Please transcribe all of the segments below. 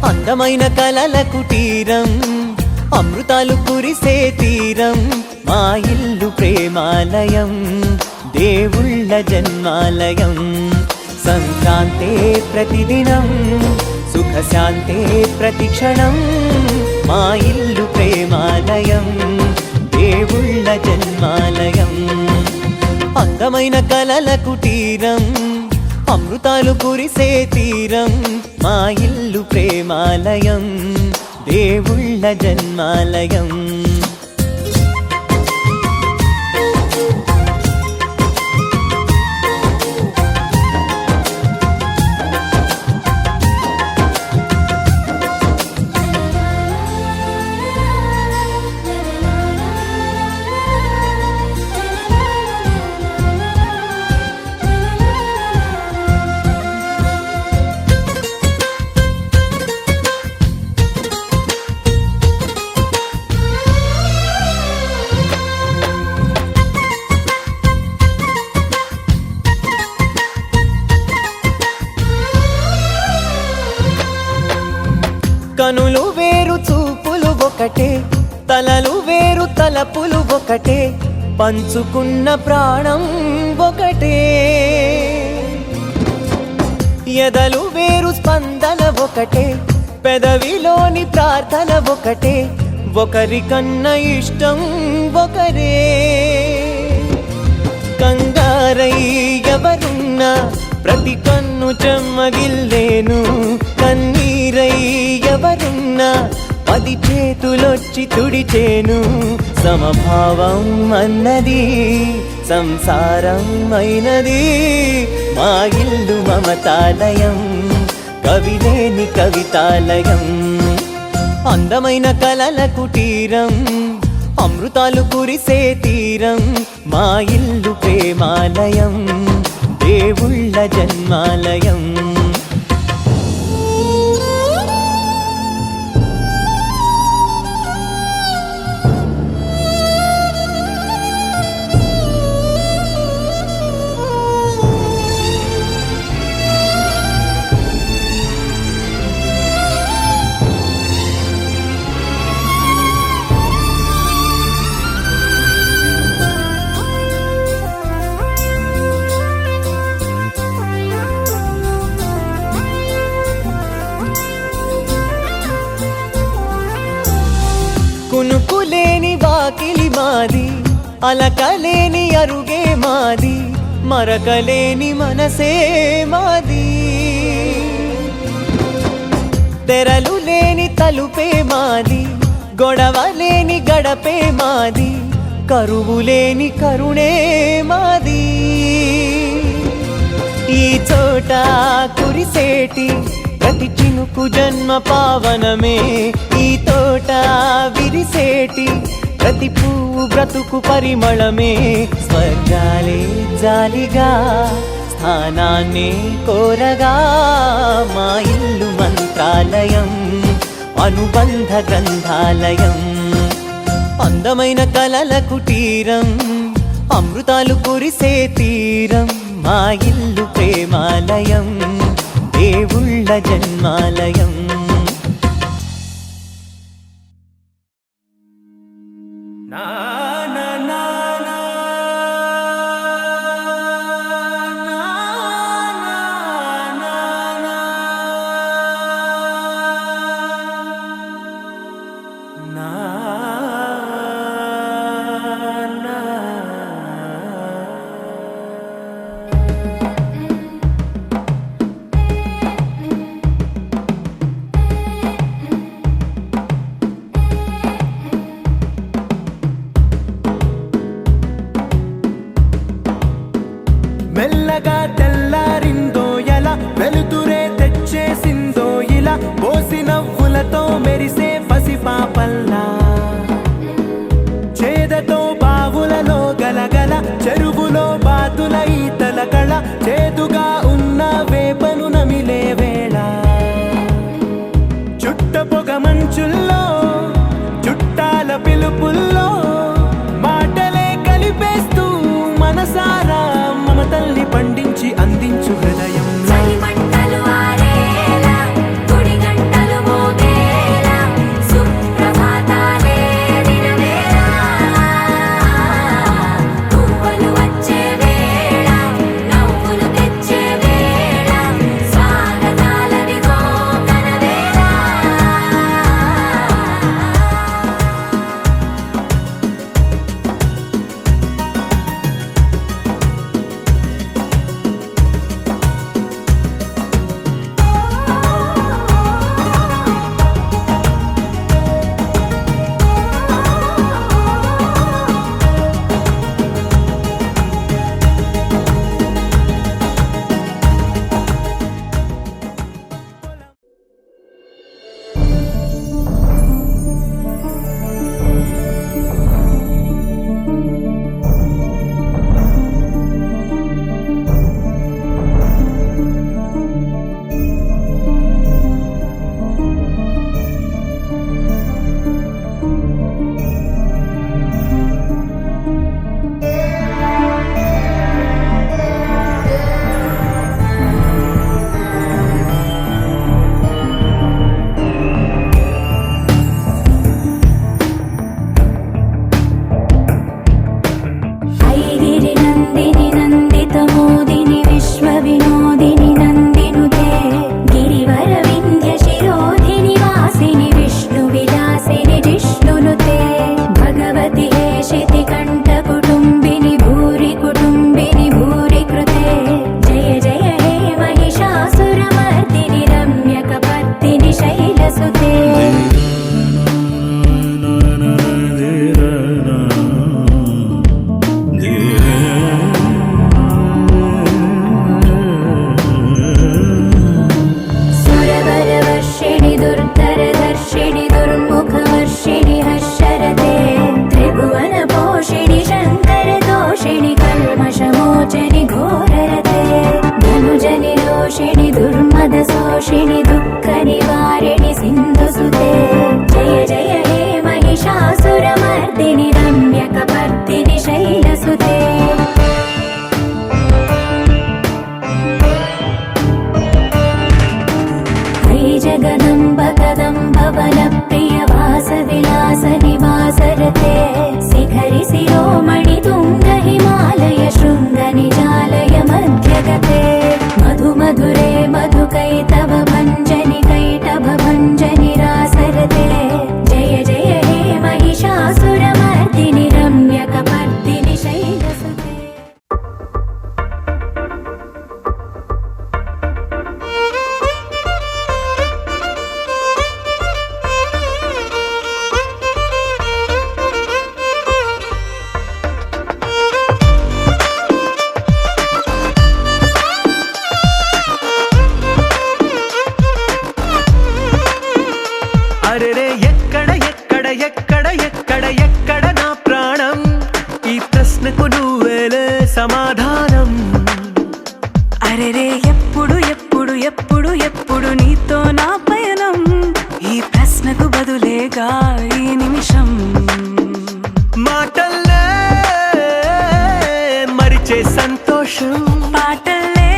అందమైన కలల కుటీరం, అమృతాలు కురిసే తీరం, మా ఇల్లు ప్రేమాలయం, దేవుళ్ళ జన్మాలయం. సంక్రాంతే ప్రతిదినం, సుఖశాంతే ప్రతిక్షణం, మా ఇల్లు ప్రేమాలయం, దేవుళ్ళ జన్మాలయం. అందమైన కలల కుటీరం, అమృతాలు కురిసే తీరం, మా ఇల్లు ప్రేమాలయం, దేవుళ్ళ జన్మాలయం. కనులు వేరు చూపులు ఒకటే, తలలు వేరు తలపులు ఒకటే, పంచుకున్న ప్రాణం ఒకటే. ఎదలు వేరు స్పందన ఒకటే, పెదవిలోని ప్రార్థన ఒకటే, ఒకరికన్నా ఇష్టం ఒకరే. కంగారై ఎవరున్నా ప్రతి కన్ను చెమ్మగిల్లేను, కన్నీరై ఎవరున్నా 10 చేతులొచ్చి తుడిచేను. సమభావం అన్నది సంసారం అయినది, మా ఇల్లు మమతాలయం, కవిలేని కవితాలయం. అందమైన కలల కుటీరం, అమృతాలు కురిసే తీరం, మా ఇల్లు ప్రేమాలయం, దేవుళ్ళ జన్మాలయం. కునుకులేని వాకిలి మాది, అలకలేని అరుగే మాది, మరకలేని మనసే మాది. తెరలు లేని తలుపే మాది, గొడవలేని గడపే మాది, కరువులేని కరుణే మాది. ఈ చోట కురిసేటి ప్రతి చినుకు జన్మ పావనమే, ఈ తోట విరిసేటి ప్రతి పువ్వు బ్రతుకు పరిమళమే. స్వర్గాలే జాలిగా స్థానాన్ని కోరగా, మా ఇల్లు మంత్రాలయం, అనుబంధ గ్రంథాలయం. అందమైన కలల కుటీరం, అమృతాలు కురిసే తీరం, మా ఇల్లు ప్రేమాలయం, దేవుళ్ళ జన్మాలయం. నా నా నా నా शोषिणि दुःख निवारिणि सिन्धुसुते जय जय हे महिषासुरमर्दिनि रम्यकपर्दिनि शैलसुते मयि जगदम्ब कदम्ब वनप्रिय वासविलास निवासरते शिखरि शिरोमणि तुङ्ग हिमालय शृङ्ग निजालय मध्यगते मधु मधुरे मधुकैटभ भञ्जनि कैटभ भञ्जनि रासरते जय जय हे महिषासुरमर्दिनि रम्यकपर्दिनि शैलसुते అరే రే ఎక్కడ ఎక్కడ ఎక్కడ ఎక్కడ ఎక్కడ నా ప్రాణం ఈ ప్రశ్నకు నువ్వేలే సమాధానం అరే రే ఎప్పుడు ఎప్పుడు ఎప్పుడు ఎప్పుడు నీతో నా పయనం ఈ ప్రశ్నకు బదులేగా ఈ నిమిషం మాటల్లే మరిచే సంతోషం పాటలే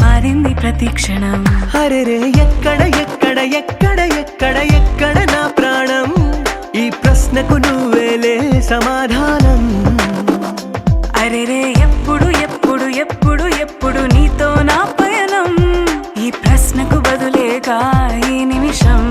మారింది ప్రతిక్షణం అరే రే ఎక్కడ ఎక్కడ ఎక్కడ ఎక్కడ ఎక్కడ నా ప్రాణం ఈ ప్రశ్నకు నువ్వేలే సమాధానం అరే రే ఎప్పుడు ఎప్పుడు ఎప్పుడు ఎప్పుడు నీతో నా పయనం ఈ ప్రశ్నకు బదులేగా ఈ నిమిషం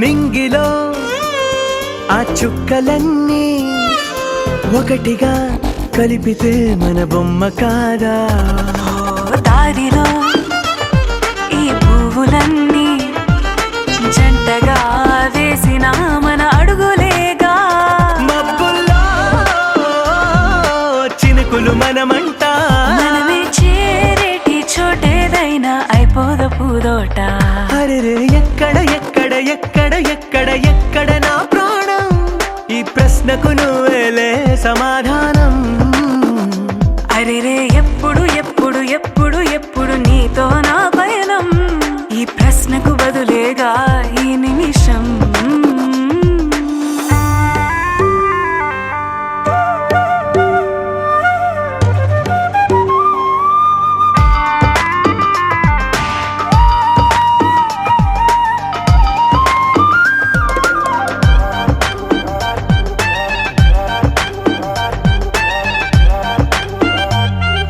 నింగిలో ఆ చుక్కలన్నీ ఒకటిగా కలిపితే మన బొమ్మ కాదా దారిలో ఈ పువ్వులన్నీ జంటగా వేసిన మన అడుగులేగా మబ్బుల్లో చినుకులు మనమంట మనమే చేరేటి చోటేదైనా అయిపోద పూదోట అరే రే ఎక్కడ ఎక్కడ ఎక్కడ ఎక్కడ ఎక్కడ నా ప్రాణం ఈ ప్రశ్నకు నువ్వేలే సమాధానం అరే రే ఎప్పుడు ఎప్పుడు ఎప్పుడు ఎప్పుడు నీతో నా పయనం ఈ ప్రశ్నకు బదులేగా ఈ నిమిషం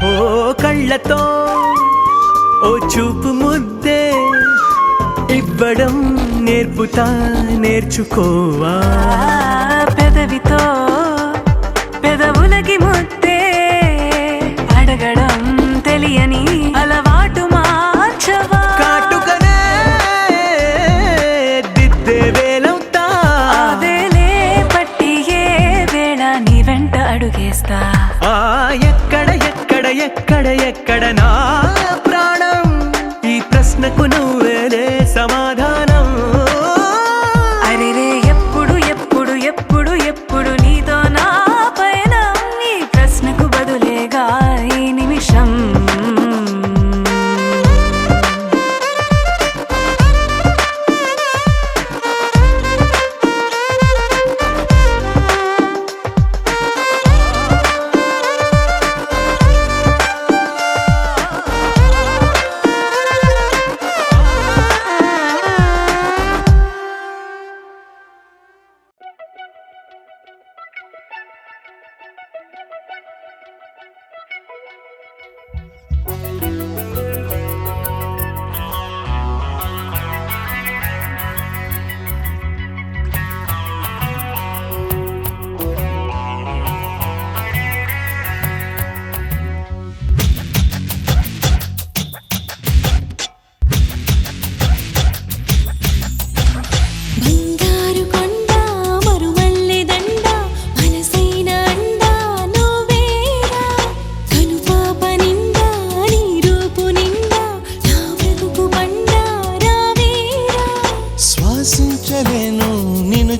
ఓ కళ్ళతో ఓ చూపు ముద్దే ఇవ్వడం నేర్పుతా నేర్చుకోవా పెదవితో పెదవులకి ముద్దే అడగడం తెలియని అలవాటు మార్చవా కాటుకనే దిద్దే వేలవుతా వేలే పట్టి ఏ వేళ నీ వెంట అడుగేస్తా ఆ ఎక్కడ ఎక్కడ ఎక్కడ ఎక్కడ నా ప్రాణం ఈ ప్రశ్నకు నువ్వేలే సమాధానం అరే రే ఎప్పుడు ఎప్పుడు ఎప్పుడు ఎప్పుడు నీతో నా పయనం ఈ ప్రశ్నకు బదులేగా ఈ నిమిషం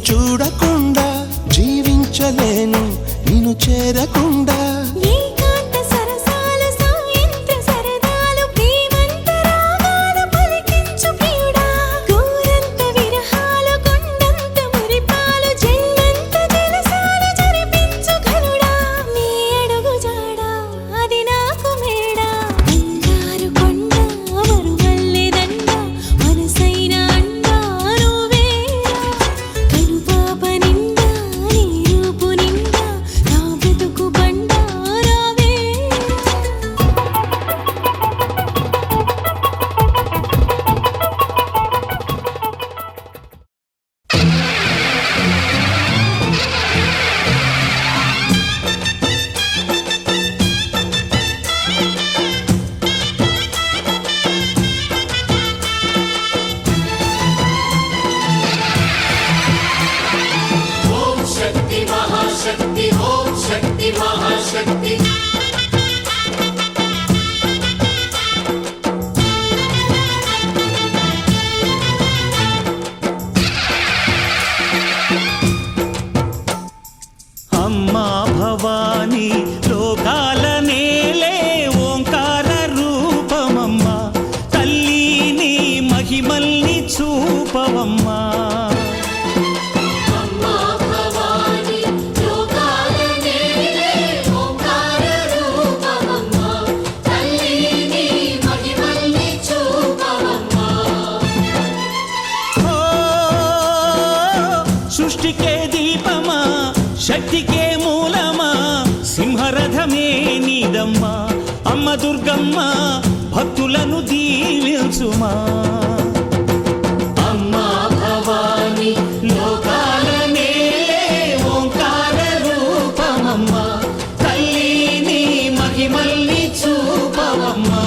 చూడకుండా జీవించలేను నిన్ను చేరకుండా ఏకాంత సరసాలు సాయంత్ర సరదాలు ప్రేమంత రాగాలు పలికించు ప్రియుడా గోరంత విరహాలు కొండంత మురిపాలు జల్లంత జలసాలు జరిపించు ఘనుడా నీ అడుగు జాడా అది నాకు మేడా బంగారు కొండ వరుమల్లె దండ మనసైన అండా నువ్వేరా కనుపాప నిండా నీ రూపు నిండా నా బ్రతుకు బండా రావేరా అమ్మా భవానీ లోకాల నేలే ఓంకార రూపమమ్మా తల్లి నీ మహిమల్ని చూపవమ్మా ఓ, సృష్టికే దీపమా శక్తికే మూలమా సింహరథమే నీదమ్మా అమ్మ దుర్గమ్మ భక్తులను దీవించుమా అమ్మా భవానీ లోకాల నేలే ఓంకార రూపమమ్మా తల్లి నీ మహిమల్ని చూపవమ్మా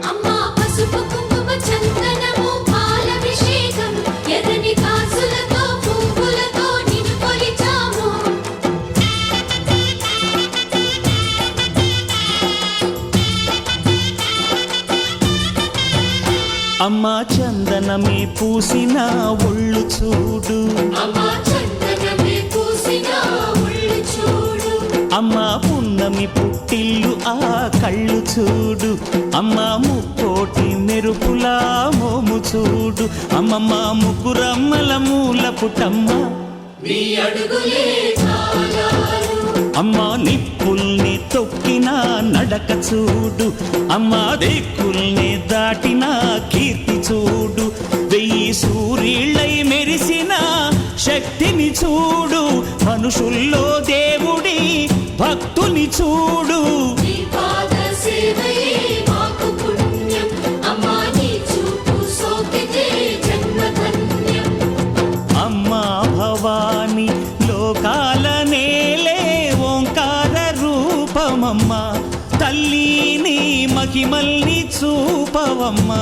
అమ్మా పసుపు కుంకుమ చందనము పాలభిషేకం ఎర్రని కాసులతో పువ్వులతో నిన్ను కొలిచాము అమ్మా చందనమే పూసిన ఒళ్ళు చూడు అమ్మా చందనమే పూసిన ఒళ్ళు చూడు అమ్మా పున్నమి పుట్టిల్లు ఆ కళ్ళు చూడు అమ్మా ముక్కోటి మెరుపులా మోము చూడు అమ్మమ్మ ముగ్గురమ్మల మూల పుట్టమ్మ నీ అడుగులే చాలారు అమ్మా నిప్పుల్ని తొక్కిన నడక చూడు అమ్మా దిక్కుల్ని దాటిన కీర్తి చూడు వెయ్యి సూర్యుళ్ళై మెరిసిన శక్తిని చూడు మనుషుల్లో దేవుడి భక్తుని చూడు నీ పాద సేవయే మాకు పుణ్యం అమ్మా నీ చూపు సోకితే జన్మధన్యం అమ్మా భవానీ లోకాల నేలే ఓంకార రూపమమ్మా తల్లి నీ మహిమల్ని చూపవమ్మా